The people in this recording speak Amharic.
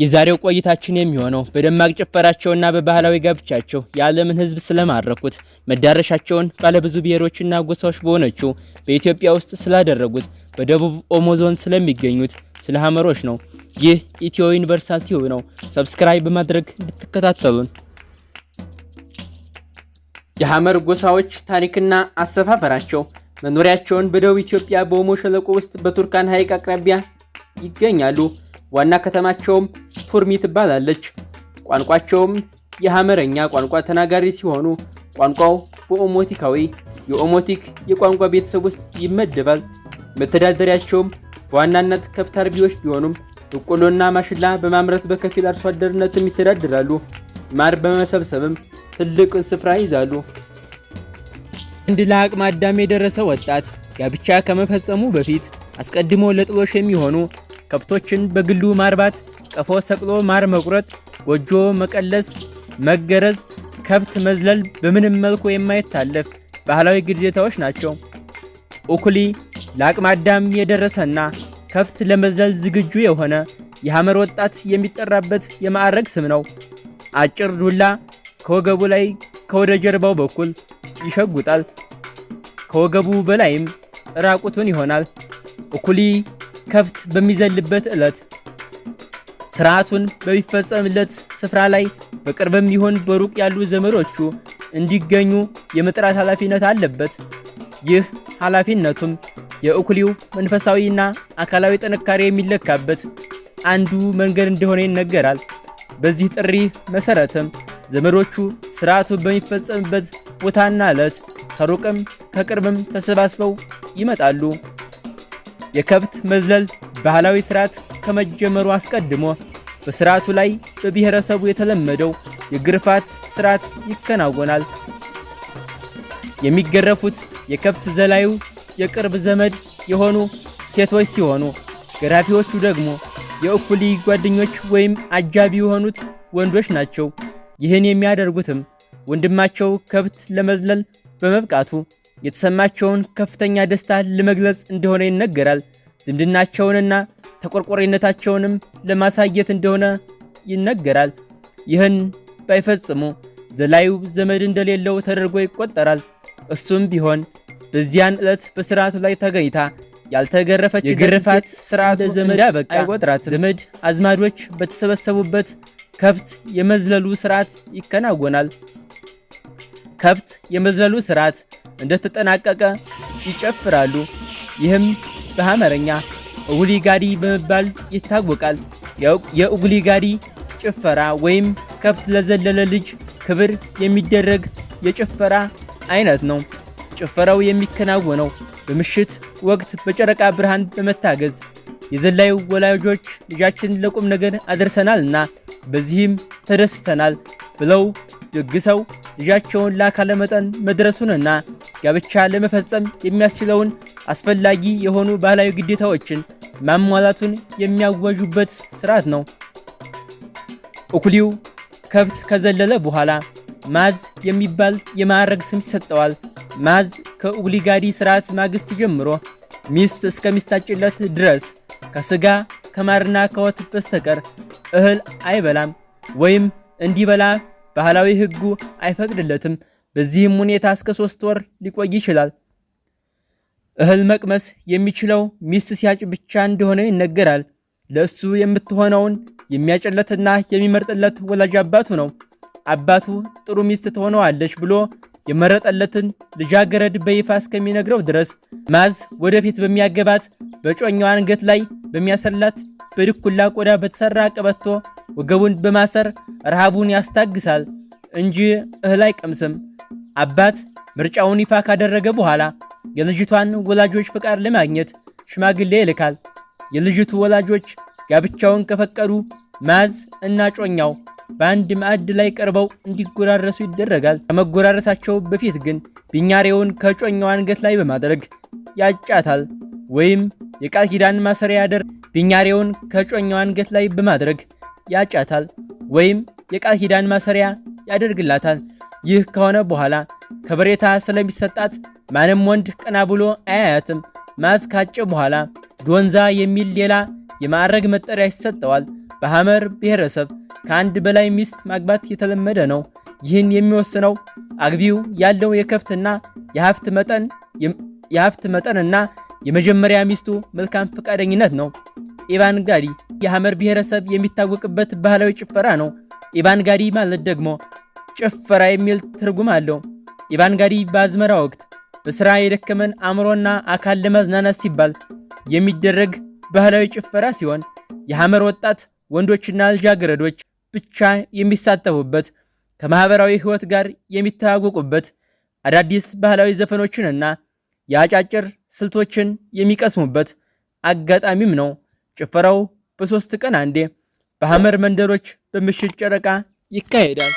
የዛሬው ቆይታችን የሚሆነው በደማቅ ጭፈራቸውና በባህላዊ ጋብቻቸው የዓለምን ሕዝብ ስለማረኩት መዳረሻቸውን ባለብዙ ብሔሮችና ጎሳዎች በሆነችው በኢትዮጵያ ውስጥ ስላደረጉት በደቡብ ኦሞ ዞን ስለሚገኙት ስለ ሐመሮች ነው። ይህ ኢትዮ ዩኒቨርሳል ቲዩብ ነው። ሰብስክራይብ በማድረግ እንድትከታተሉን። የሐመር ጎሳዎች ታሪክና አሰፋፈራቸው መኖሪያቸውን በደቡብ ኢትዮጵያ በኦሞ ሸለቆ ውስጥ በቱርካን ሐይቅ አቅራቢያ ይገኛሉ። ዋና ከተማቸውም ቱርሚ ትባላለች። ቋንቋቸውም የሐመረኛ ቋንቋ ተናጋሪ ሲሆኑ ቋንቋው በኦሞቲካዊ የኦሞቲክ የቋንቋ ቤተሰብ ውስጥ ይመደባል። መተዳደሪያቸውም በዋናነት ከብት አርቢዎች ቢሆኑም በቆሎና ማሽላ በማምረት በከፊል አርሶ አደርነትም ይተዳደራሉ። ማር በመሰብሰብም ትልቅ ስፍራ ይዛሉ። አንድ ለአቅመ አዳም የደረሰ ወጣት ጋብቻ ከመፈጸሙ በፊት አስቀድሞ ለጥሎሽ የሚሆኑ ከብቶችን በግሉ ማርባት፣ ቀፎ ሰቅሎ ማር መቁረጥ፣ ጎጆ መቀለስ፣ መገረዝ፣ ከብት መዝለል በምንም መልኩ የማይታለፍ ባህላዊ ግዴታዎች ናቸው። ኡኩሊ ለአቅመ አዳም የደረሰና ከብት ለመዝለል ዝግጁ የሆነ የሐመር ወጣት የሚጠራበት የማዕረግ ስም ነው። አጭር ዱላ ከወገቡ ላይ ከወደ ጀርባው በኩል ይሸጉጣል። ከወገቡ በላይም ራቁቱን ይሆናል። ኡኩሊ ከብት በሚዘልበት ዕለት ስርዓቱን በሚፈጸምለት ስፍራ ላይ በቅርብም ይሁን በሩቅ ያሉ ዘመዶቹ እንዲገኙ የመጥራት ኃላፊነት አለበት። ይህ ኃላፊነቱም የኡኩሊው መንፈሳዊና አካላዊ ጥንካሬ የሚለካበት አንዱ መንገድ እንደሆነ ይነገራል። በዚህ ጥሪ መሰረትም ዘመዶቹ ስርዓቱ በሚፈጸምበት ቦታና ዕለት ከሩቅም ከቅርብም ተሰባስበው ይመጣሉ። የከብት መዝለል ባህላዊ ስርዓት ከመጀመሩ አስቀድሞ በስርዓቱ ላይ በብሔረሰቡ የተለመደው የግርፋት ስርዓት ይከናወናል። የሚገረፉት የከብት ዘላዩ የቅርብ ዘመድ የሆኑ ሴቶች ሲሆኑ ገራፊዎቹ ደግሞ የኡኩሊ ጓደኞች ወይም አጃቢ የሆኑት ወንዶች ናቸው። ይህን የሚያደርጉትም ወንድማቸው ከብት ለመዝለል በመብቃቱ የተሰማቸውን ከፍተኛ ደስታ ለመግለጽ እንደሆነ ይነገራል። ዝምድናቸውንና ተቆርቆሪነታቸውንም ለማሳየት እንደሆነ ይነገራል። ይህን ባይፈጽሙ ዘላዩ ዘመድ እንደሌለው ተደርጎ ይቆጠራል። እሱም ቢሆን በዚያን ዕለት በስርዓቱ ላይ ተገኝታ ያልተገረፈች የግርፋት ስርዓቱ ዘመድ አበቃ አይቆጥራት። ዘመድ አዝማዶች በተሰበሰቡበት ከብት የመዝለሉ ስርዓት ይከናወናል። ከብት የመዝለሉ ስርዓት እንደተጠናቀቀ ይጨፍራሉ። ይህም በሐመረኛ ኡጉሊ ጋዲ በመባል ይታወቃል። የኡጉሊ ጋዲ ጭፈራ ወይም ከብት ለዘለለ ልጅ ክብር የሚደረግ የጭፈራ አይነት ነው። ጭፈራው የሚከናወነው በምሽት ወቅት በጨረቃ ብርሃን በመታገዝ የዘላዩ ወላጆች ልጃችን ለቁም ነገር አድርሰናልና በዚህም ተደስተናል ብለው ደግሰው ልጃቸውን ለአካለ መጠን መድረሱንና ጋብቻ ለመፈጸም የሚያስችለውን አስፈላጊ የሆኑ ባህላዊ ግዴታዎችን ማሟላቱን የሚያወጁበት ስርዓት ነው። ኡኩሊው ከብት ከዘለለ በኋላ ማዝ የሚባል የማዕረግ ስም ይሰጠዋል። ማዝ ከኡጉሊ ጋዲ ስርዓት ማግስት ጀምሮ ሚስት እስከሚስታጭለት ድረስ ከስጋ ከማርና ከወተት በስተቀር እህል አይበላም ወይም እንዲበላ ባህላዊ ሕጉ አይፈቅድለትም። በዚህም ሁኔታ እስከ 3 ወር ሊቆይ ይችላል። እህል መቅመስ የሚችለው ሚስት ሲያጭ ብቻ እንደሆነ ይነገራል። ለእሱ የምትሆነውን የሚያጭለትና የሚመርጥለት ወላጅ አባቱ ነው። አባቱ ጥሩ ሚስት ትሆነዋለች ብሎ የመረጠለትን ልጃገረድ በይፋ እስከሚነግረው ድረስ ማዝ ወደፊት በሚያገባት በጮኛው አንገት ላይ በሚያሰላት በድኩላ ቆዳ በተሰራ ቀበቶ ወገቡን በማሰር ረሃቡን ያስታግሳል እንጂ እህል አይቀምስም። አባት ምርጫውን ይፋ ካደረገ በኋላ የልጅቷን ወላጆች ፍቃድ ለማግኘት ሽማግሌ ይልካል። የልጅቱ ወላጆች ጋብቻውን ከፈቀዱ ማዝ እና ጮኛው በአንድ ማዕድ ላይ ቀርበው እንዲጎራረሱ ይደረጋል። ከመጎራረሳቸው በፊት ግን ቢኛሬውን ከጮኛው አንገት ላይ በማድረግ ያጫታል ወይም የቃል ኪዳን ማሰሪያ ቢኛሬውን ከጮኛው አንገት ላይ በማድረግ ያጫታል ወይም የቃል ኪዳን ማሰሪያ ያደርግላታል። ይህ ከሆነ በኋላ ከበሬታ ስለሚሰጣት ማንም ወንድ ቀና ብሎ አያያትም። ማዝ ካጨ በኋላ ዶንዛ የሚል ሌላ የማዕረግ መጠሪያ ይሰጠዋል። በሐመር ብሔረሰብ ከአንድ በላይ ሚስት ማግባት የተለመደ ነው። ይህን የሚወስነው አግቢው ያለው የከብትና የሀብት መጠንና የመጀመሪያ ሚስቱ መልካም ፈቃደኝነት ነው። ኢቫንጋዲ የሐመር ብሔረሰብ የሚታወቅበት ባህላዊ ጭፈራ ነው። ኢቫንጋዲ ማለት ደግሞ ጭፈራ የሚል ትርጉም አለው። ኢቫንጋዲ በአዝመራ ወቅት በስራ የደከመን አእምሮና አካል ለማዝናናት ሲባል የሚደረግ ባህላዊ ጭፈራ ሲሆን የሐመር ወጣት ወንዶችና ልጃገረዶች ብቻ የሚሳተፉበት፣ ከማህበራዊ ህይወት ጋር የሚተዋወቁበት፣ አዳዲስ ባህላዊ ዘፈኖችንና የአጫጭር ስልቶችን የሚቀስሙበት አጋጣሚም ነው። ጭፈራው በ3 ቀን አንዴ በሐመር መንደሮች በምሽት ጨረቃ ይካሄዳል።